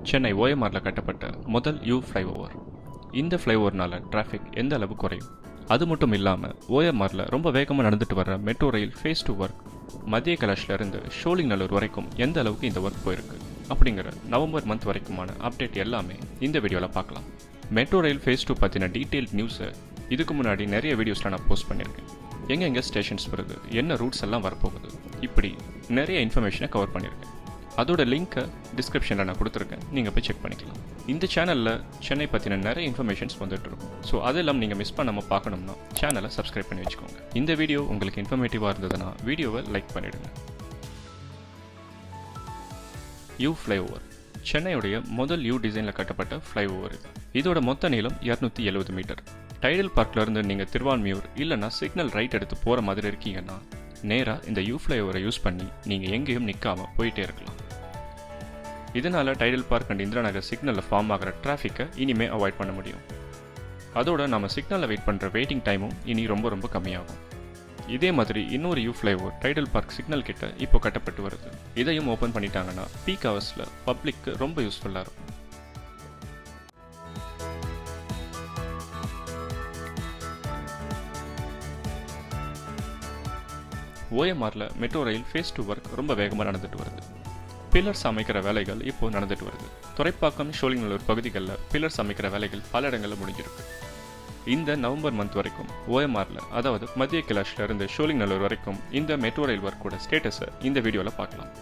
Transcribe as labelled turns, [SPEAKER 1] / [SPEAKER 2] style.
[SPEAKER 1] சென்னை OMRல கட்டப்பட்ட முதல் ஃப்ளைஓவர். இந்த ஃப்ளைஓவர்னால டிராஃபிக் எந்த அளவு குறையும்? அது மட்டும் இல்லாமல் OMRல ரொம்ப வேகமாக நடந்துட்டு வர மெட்ரோ ரயில் ஃபேஸ் 2 ஒர்க் மத்திய கைலாஷ்ல இருந்து ஷோலிங்கநல்லூர் வரைக்கும் எந்த அளவுக்கு இந்த ஒர்க் போயிருக்கு அப்படிங்கிற நவம்பர் மந்த் வரைக்குமான அப்டேட் எல்லாமே இந்த வீடியோவில் பார்க்கலாம். மெட்ரோ ரயில் ஃபேஸ் 2 பற்றின டீட்டெயில்ட் நியூஸை இதுக்கு முன்னாடி நிறைய வீடியோஸில் நான் போஸ்ட் பண்ணியிருக்கேன். எங்கே ஸ்டேஷன்ஸ் வருது, என்ன ரூட்ஸ் எல்லாம் வரப்போகுது, இப்படி நிறைய இன்ஃபர்மேஷனை கவர் பண்ணியிருக்கேன். அதோட லிங்க்கை டிஸ்கிரிப்ஷனில் நான் கொடுத்துருக்கேன், நீங்கள் போய் செக் பண்ணிக்கலாம். இந்த சேனலில் சென்னை பற்றின நிறைய இன்ஃபர்மேஷன்ஸ் வந்துட்டுருக்கும். ஸோ அதெல்லாம் நீங்கள் மிஸ் பண்ணாமல் பார்க்கணும்னா சேனலை சப்ஸ்கிரைப் பண்ணி வச்சுக்கோங்க. இந்த வீடியோ உங்களுக்கு இன்ஃபர்மேட்டிவாக இருந்ததுன்னா வீடியோவை லைக் பண்ணிவிடுங்க. ஃப்ளைஓவர் சென்னையுடைய முதல் டிசைனில் கட்டப்பட்ட ஃப்ளைஓவர் இது. இதோட மொத்த நீளம் 270 மீட்டர். டைடல் பார்க்லேருந்து நீங்கள் திருவான்மியூர் இல்லைன்னா சிக்னல் ரைட் எடுத்து போகிற மாதிரி இருக்கீங்கன்னா நேராக இந்த ஃப்ளைஓவரை யூஸ் பண்ணி நீங்கள் எங்கேயும் நிற்காமல் போயிட்டே இருக்கலாம். இதனால் டைடல் பார்க் அண்ட் இந்திரா நகர் சிக்னலில் ஃபார்ம் ஆகிற டிராஃபிக்கை இனிமேல் அவாய்ட் பண்ண முடியும். அதோட நம்ம சிக்னலில் வெயிட் பண்ணுற வெயிட்டிங் டைமும் இனி ரொம்ப கம்மியாகும். இதே மாதிரி இன்னொரு ஃப்ளைஓவர் டைடல் பார்க் சிக்னல் கிட்ட இப்போ கட்டப்பட்டு வருது. இதையும் ஓப்பன் பண்ணிட்டாங்கன்னா பீக் ஹவர்ஸில் பப்ளிக்கு ரொம்ப யூஸ்ஃபுல்லாக இருக்கும். OMRல மெட்ரோ ரயில் ஃபேஸ் 2 ஒர்க் ரொம்ப வேகமாக நடந்துட்டு வருது. பில்லர்ஸ் அமைக்கிற வேலைகள் இப்போ நடந்துட்டு வருது. துறைப்பாக்கம், ஷோலிங்கநல்லூர் பகுதிகளில் பில்லர்ஸ் அமைக்கிற வேலைகள் பல இடங்களில் முடிஞ்சிருக்கு. இந்த நவம்பர் மந்த் வரைக்கும் OMRல, அதாவது மத்திய கைலாஷ்ல இருந்து ஷோலிங்கநல்லூர் வரைக்கும் இந்த மெட்ரோ ரயில் ஒர்க்கோட ஸ்டேட்டஸை இந்த வீடியோவில் பார்க்கலாம்.